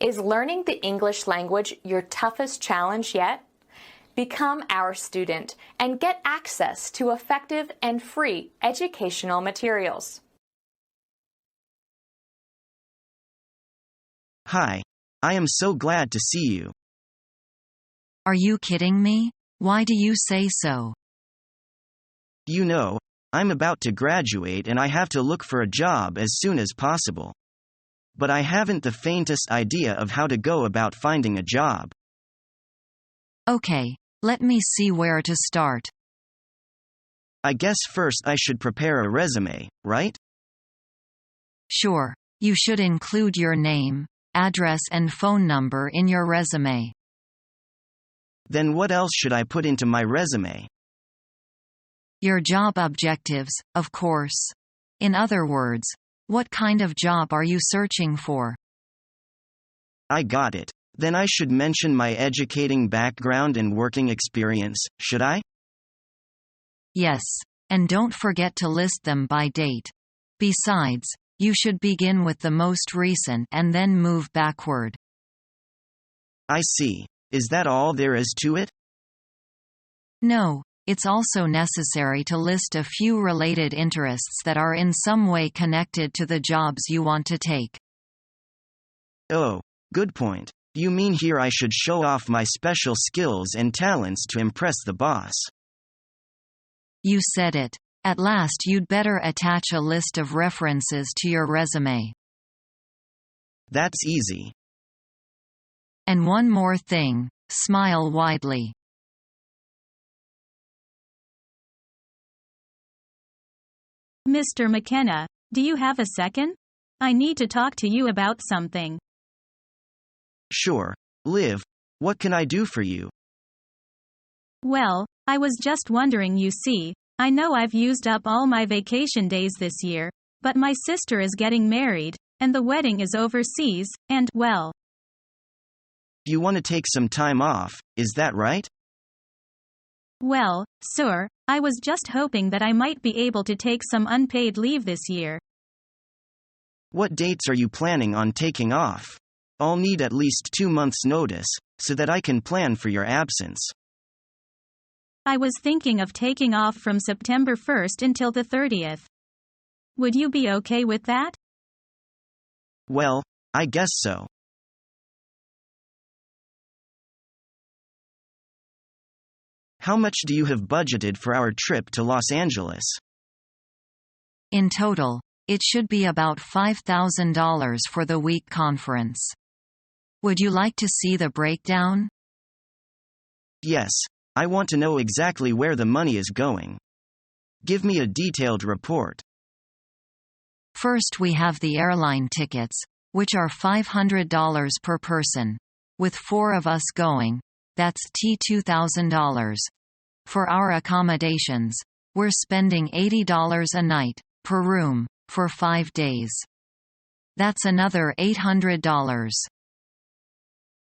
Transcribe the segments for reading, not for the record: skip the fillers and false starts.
Is learning the English language your toughest challenge yet? Become our student and get access to effective and free educational materials. Hi. I am so glad to see you. Are you kidding me? Why do you say so? You know, I'm about to graduate and I have to look for a job as soon as possible. But I haven't the faintest idea of how to go about finding a job. Okay, let me see where to start. I guess first I should prepare a resume, right? Sure, you should include your name, address and phone number in your resume. Then what else should I put into my resume? Your job objectives, of course. In other words, what kind of job are you searching for? I got it. Then I should mention my educating background and working experience, should I? Yes, and don't forget to list them by date. Besides, you should begin with the most recent and then move backward. I see. Is that all there is to it? No, it's also necessary to list a few related interests that are in some way connected to the jobs you want to take. Oh, good point. You mean here I should show off my special skills and talents to impress the boss? You said it. At last you'd better attach a list of references to your resume. That's easy. And one more thing, smile widely. Mr. McKenna, do you have a second? I need to talk to you about something. Sure. Liv, what can I do for you? Well, I was just wondering, you see, I know I've used up all my vacation days this year, but my sister is getting married, and the wedding is overseas, and, well. You want to take some time off, is that right? Well, sir, I was just hoping that I might be able to take some unpaid leave this year. What dates are you planning on taking off? I'll need at least 2 months' notice, so that I can plan for your absence. I was thinking of taking off from September 1st until the 30th. Would you be okay with that? Well, I guess so. How much do you have budgeted for our trip to Los Angeles? In total, it should be about $5,000 for the week conference. Would you like to see the breakdown? Yes, I want to know exactly where the money is going. Give me a detailed report. First we have the airline tickets, which are $500 per person. With 4 of us going, that's $2,000. For our accommodations, we're spending $80 a night, per room, for 5 days. That's another $800.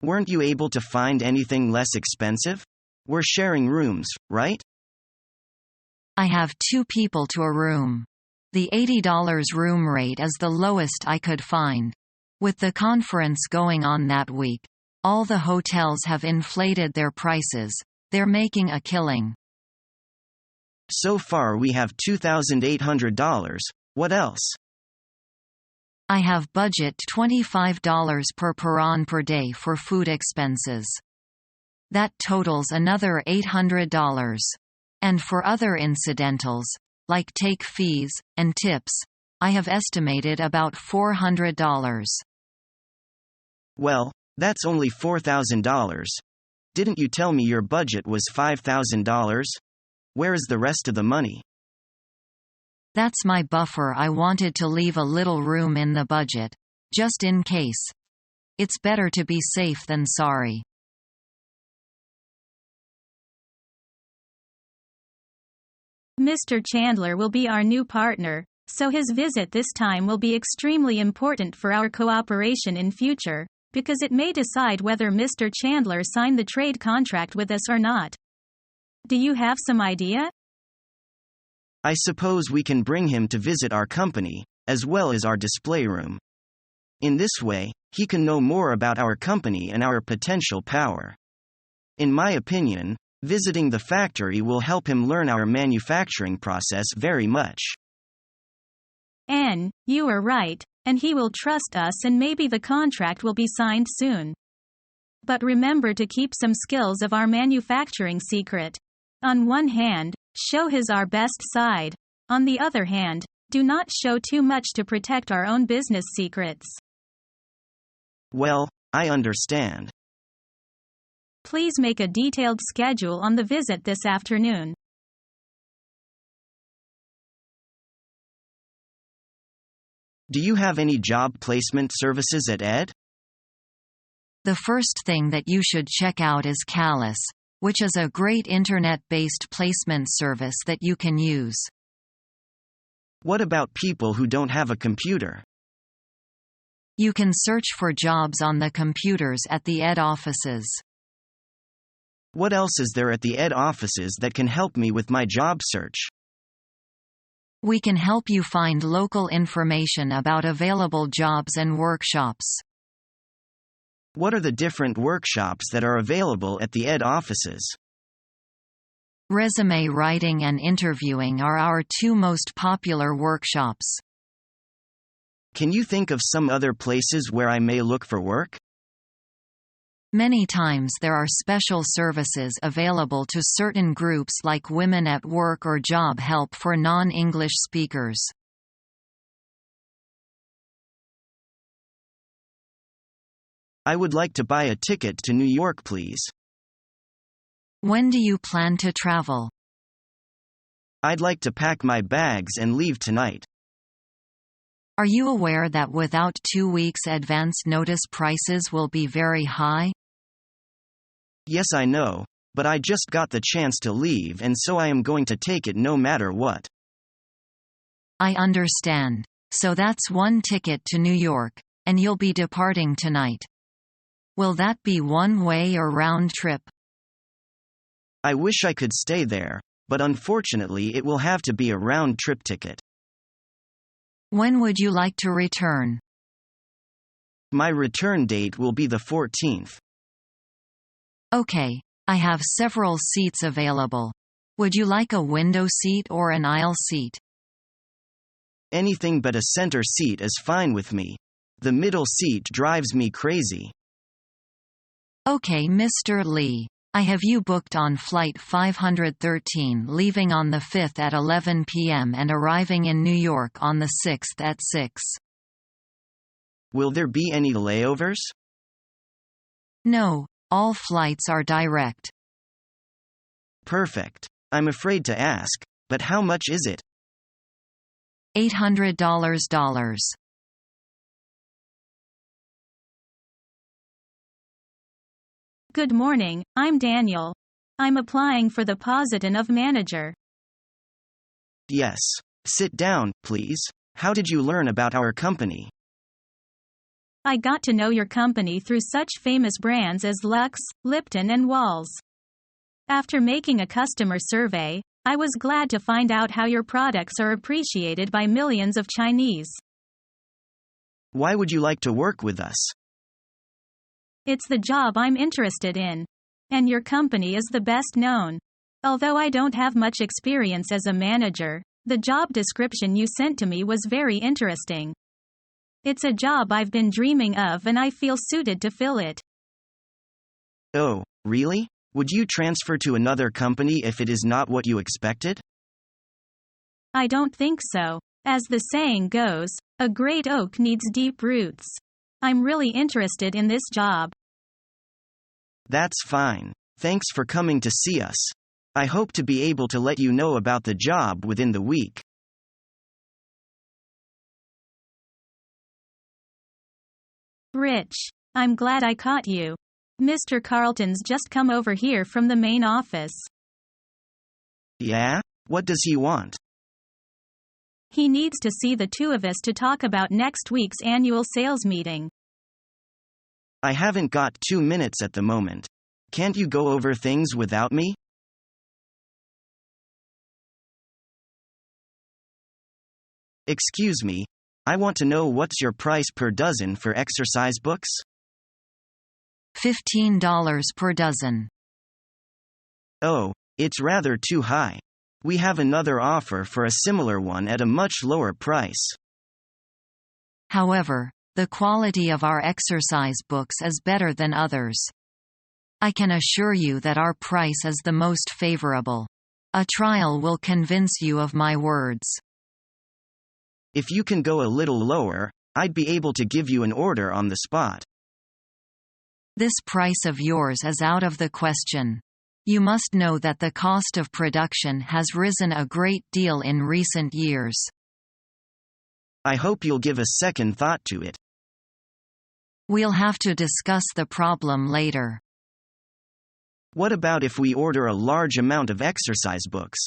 Weren't you able to find anything less expensive? We're sharing rooms, right? I have 2 people to a room. The $80 room rate is the lowest I could find. With the conference going on that week, all the hotels have inflated their prices. They're making a killing. So far we have $2,800. What else? I have budget $25 per person per day for food expenses. That totals another $800. And for other incidentals, like take fees and tips, I have estimated about $400. Well, that's only $4,000. Didn't you tell me your budget was $5,000? Where is the rest of the money? That's my buffer. I wanted to leave a little room in the budget, just in case. It's better to be safe than sorry. Mr. Chandler will be our new partner, so his visit this time will be extremely important for our cooperation in future, because it may decide whether Mr. Chandler signed the trade contract with us or not. Do you have some idea? I suppose we can bring him to visit our company, as well as our display room. In this way, he can know more about our company and our potential power. In my opinion, visiting the factory will help him learn our manufacturing process very much. N, you are right, and he will trust us and maybe the contract will be signed soon. But remember to keep some skills of our manufacturing secret. On one hand, show his our best side. On the other hand, do not show too much to protect our own business secrets. Well, I understand. Please make a detailed schedule on the visit this afternoon. Do you have any job placement services at ED? The first thing that you should check out is Callus, which is a great internet-based placement service that you can use. What about people who don't have a computer? You can search for jobs on the computers at the ED offices. What else is there at the ED offices that can help me with my job search? We can help you find local information about available jobs and workshops. What are the different workshops that are available at the ED offices? Resume writing and interviewing are our two most popular workshops. Can you think of some other places where I may look for work? Many times there are special services available to certain groups like Women at Work or Job Help for non-English speakers. I would like to buy a ticket to New York, please. When do you plan to travel? I'd like to pack my bags and leave tonight. Are you aware that without 2 weeks advance notice prices will be very high? Yes, I know, but I just got the chance to leave and so I am going to take it no matter what. I understand. So that's one ticket to New York, and you'll be departing tonight. Will that be one way or round trip? I wish I could stay there, but unfortunately it will have to be a round-trip ticket. When would you like to return? My return date will be the 14th. Okay, I have several seats available. Would you like a window seat or an aisle seat? Anything but a center seat is fine with me. The middle seat drives me crazy. Okay, Mr. Lee. I have you booked on flight 513 leaving on the 5th at 11 p.m. and arriving in New York on the 6th at 6. Will there be any layovers? No, all flights are direct. Perfect. I'm afraid to ask, but how much is it? $800. Good morning, I'm Daniel. I'm applying for the position of manager. Yes. Sit down, please. How did you learn about our company? I got to know your company through such famous brands as Lux, Lipton and Walls. After making a customer survey, I was glad to find out how your products are appreciated by millions of Chinese. Why would you like to work with us? It's the job I'm interested in. And your company is the best known. Although I don't have much experience as a manager, the job description you sent to me was very interesting. It's a job I've been dreaming of and I feel suited to fill it. Oh, really? Would you transfer to another company if it is not what you expected? I don't think so. As the saying goes, a great oak needs deep roots. I'm really interested in this job. That's fine. Thanks for coming to see us. I hope to be able to let you know about the job within the week. Rich. I'm glad I caught you. Mr. Carlton's just come over here from the main office. Yeah? What does he want? He needs to see the two of us to talk about next week's annual sales meeting. I haven't got 2 minutes at the moment. Can't you go over things without me? Excuse me. I want to know what's your price per dozen for exercise books? $15 per dozen. Oh, it's rather too high. We have another offer for a similar one at a much lower price. However, the quality of our exercise books is better than others. I can assure you that our price is the most favorable. A trial will convince you of my words. If you can go a little lower, I'd be able to give you an order on the spot. This price of yours is out of the question. You must know that the cost of production has risen a great deal in recent years. I hope you'll give a second thought to it. We'll have to discuss the problem later. What about if we order a large amount of exercise books?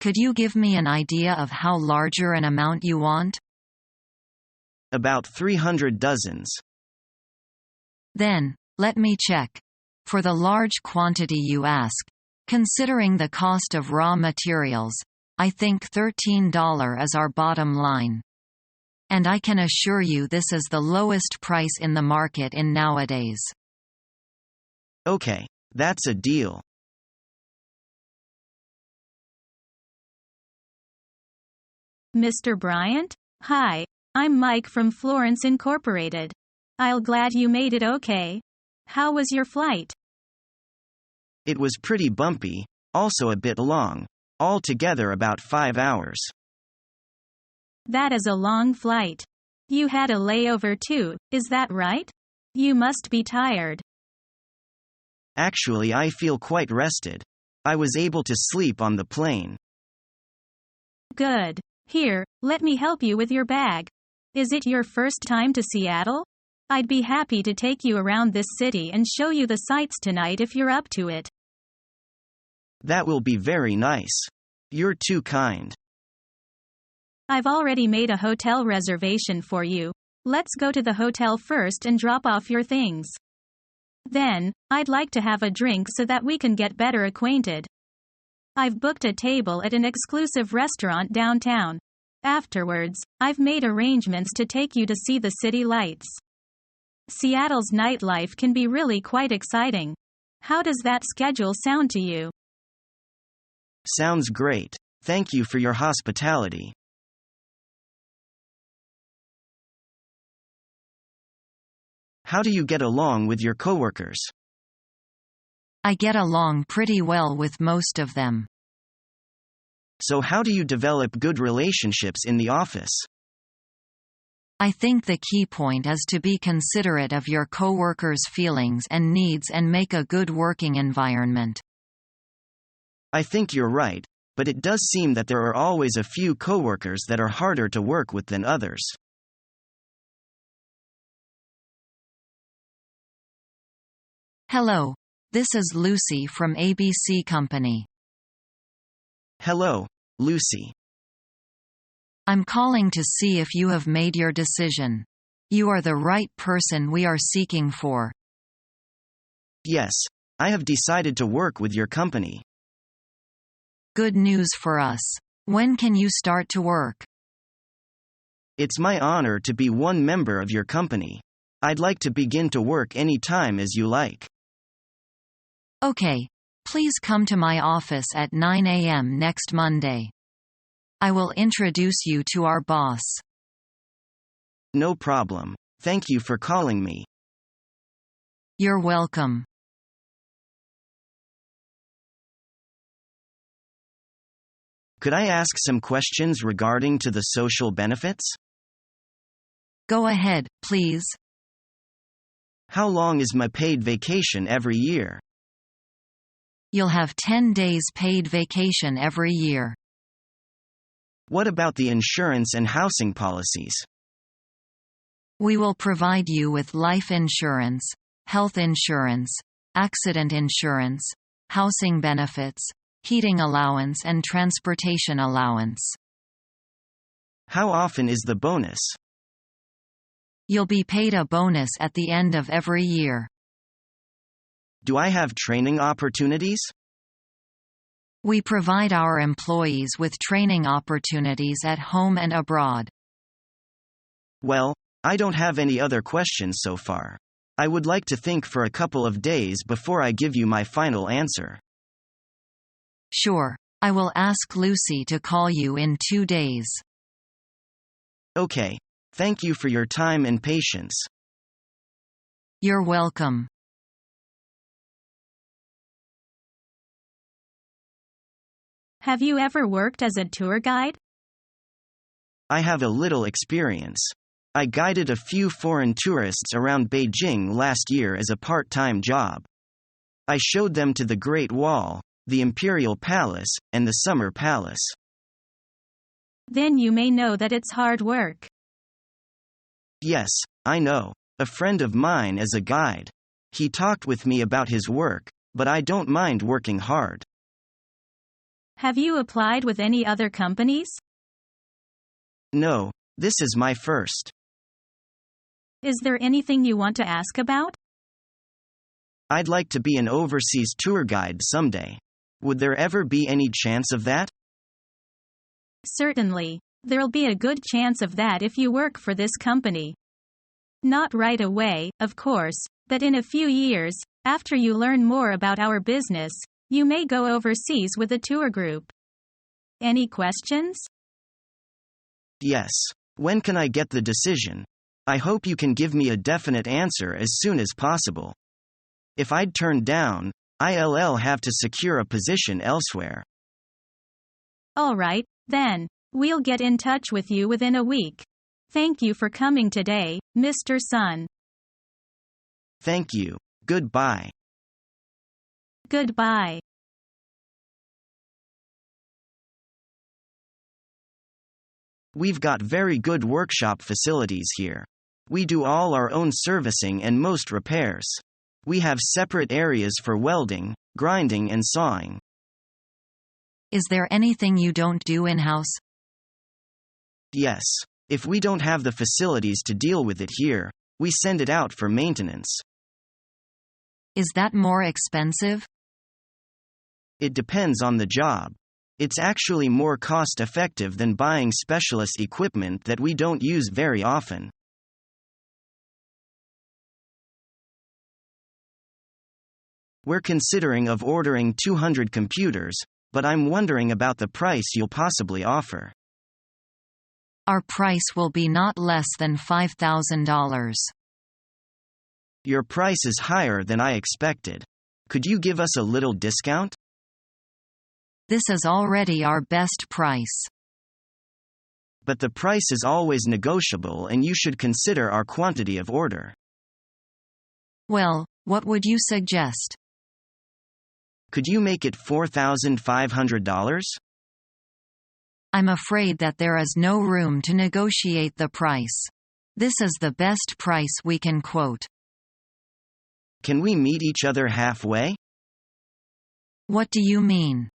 Could you give me an idea of how larger an amount you want? About 300 dozens. Then, let me check. For the large quantity you ask, considering the cost of raw materials, I think $13 is our bottom line. And I can assure you this is the lowest price in the market in nowadays. Okay, that's a deal. Mr. Bryant? Hi, I'm Mike from Florence Incorporated. I'll glad you made it okay. How was your flight? It was pretty bumpy, also a bit long. Altogether about 5 hours. That is a long flight. You had a layover too, is that right? You must be tired. Actually, I feel quite rested. I was able to sleep on the plane. Good. Here, let me help you with your bag. Is it your first time to Seattle? I'd be happy to take you around this city and show you the sights tonight if you're up to it. That will be very nice. You're too kind. I've already made a hotel reservation for you. Let's go to the hotel first and drop off your things. Then, I'd like to have a drink so that we can get better acquainted. I've booked a table at an exclusive restaurant downtown. Afterwards, I've made arrangements to take you to see the city lights. Seattle's nightlife can be really quite exciting. How does that schedule sound to you? Sounds great. Thank you for your hospitality. How do you get along with your coworkers? I get along pretty well with most of them. So how do you develop good relationships in the office? I think the key point is to be considerate of your coworkers' feelings and needs and make a good working environment. I think you're right, but it does seem that there are always a few coworkers that are harder to work with than others. Hello. This is Lucy from ABC Company. Hello, Lucy. I'm calling to see if you have made your decision. You are the right person we are seeking for. Yes, I have decided to work with your company. Good news for us. When can you start to work? It's my honor to be one member of your company. I'd like to begin to work any time as you like. Okay. Please come to my office at 9 a.m. next Monday. I will introduce you to our boss. No problem. Thank you for calling me. You're welcome. Could I ask some questions regarding to the social benefits? Go ahead, please. How long is my paid vacation every year? You'll have 10 days paid vacation every year. What about the insurance and housing policies? We will provide you with life insurance, health insurance, accident insurance, housing benefits, heating allowance and transportation allowance. How often is the bonus? You'll be paid a bonus at the end of every year. Do I have training opportunities? We provide our employees with training opportunities at home and abroad. Well, I don't have any other questions so far. I would like to think for a couple of days before I give you my final answer. Sure. I will ask Lucy to call you in 2 days. Okay. Thank you for your time and patience. You're welcome. Have you ever worked as a tour guide? I have a little experience. I guided a few foreign tourists around Beijing last year as a part-time job. I showed them to the Great Wall, the Imperial Palace, and the Summer Palace. Then you may know that it's hard work. Yes, I know. A friend of mine is a guide. He talked with me about his work, but I don't mind working hard. Have you applied with any other companies? No, this is my first. Is there anything you want to ask about? I'd like to be an overseas tour guide someday. Would there ever be any chance of that? Certainly. There'll be a good chance of that if you work for this company. Not right away, of course, but in a few years, after you learn more about our business, you may go overseas with a tour group. Any questions? Yes. When can I get the decision? I hope you can give me a definite answer as soon as possible. If I'd turned down, I'll have to secure a position elsewhere. All right, then. We'll get in touch with you within a week. Thank you for coming today, Mr. Sun. Thank you. Goodbye. Goodbye. We've got very good workshop facilities here. We do all our own servicing and most repairs. We have separate areas for welding, grinding and sawing. Is there anything you don't do in-house? Yes. If we don't have the facilities to deal with it here, we send it out for maintenance. Is that more expensive? It depends on the job. It's actually more cost-effective than buying specialist equipment that we don't use very often. We're considering of ordering 200 computers, but I'm wondering about the price you'll possibly offer. Our price will be not less than $5,000. Your price is higher than I expected. Could you give us a little discount? This is already our best price. But the price is always negotiable and you should consider our quantity of order. Well, what would you suggest? Could you make it $4,500? I'm afraid that there is no room to negotiate the price. This is the best price we can quote. Can we meet each other halfway? What do you mean?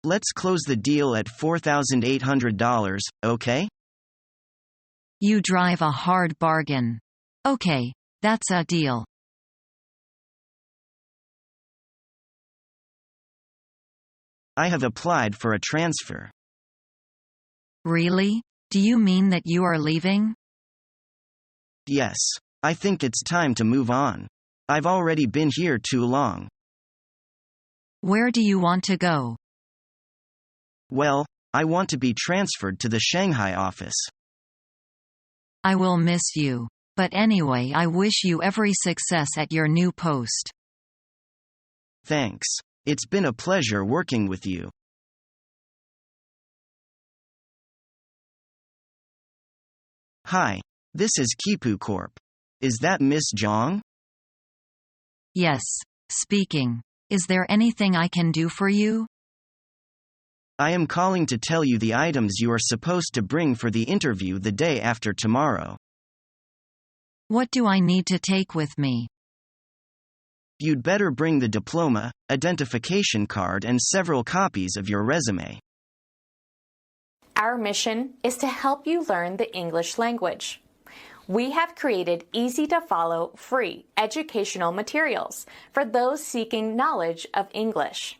Let's close the deal at $4,800, okay? You drive a hard bargain. Okay, that's a deal. I have applied for a transfer. Really? Do you mean that you are leaving? Yes. I think it's time to move on. I've already been here too long. Where do you want to go? Well, I want to be transferred to the Shanghai office. I will miss you. But anyway, I wish you every success at your new post. Thanks. It's been a pleasure working with you. Hi. This is Kipu Corp. Is that Miss Zhang? Yes, speaking. Is there anything I can do for you? I am calling to tell you the items you are supposed to bring for the interview the day after tomorrow. What do I need to take with me? You'd better bring the diploma, identification card and several copies of your resume. Our mission is to help you learn the English language. We have created easy-to-follow, free educational materials for those seeking knowledge of English.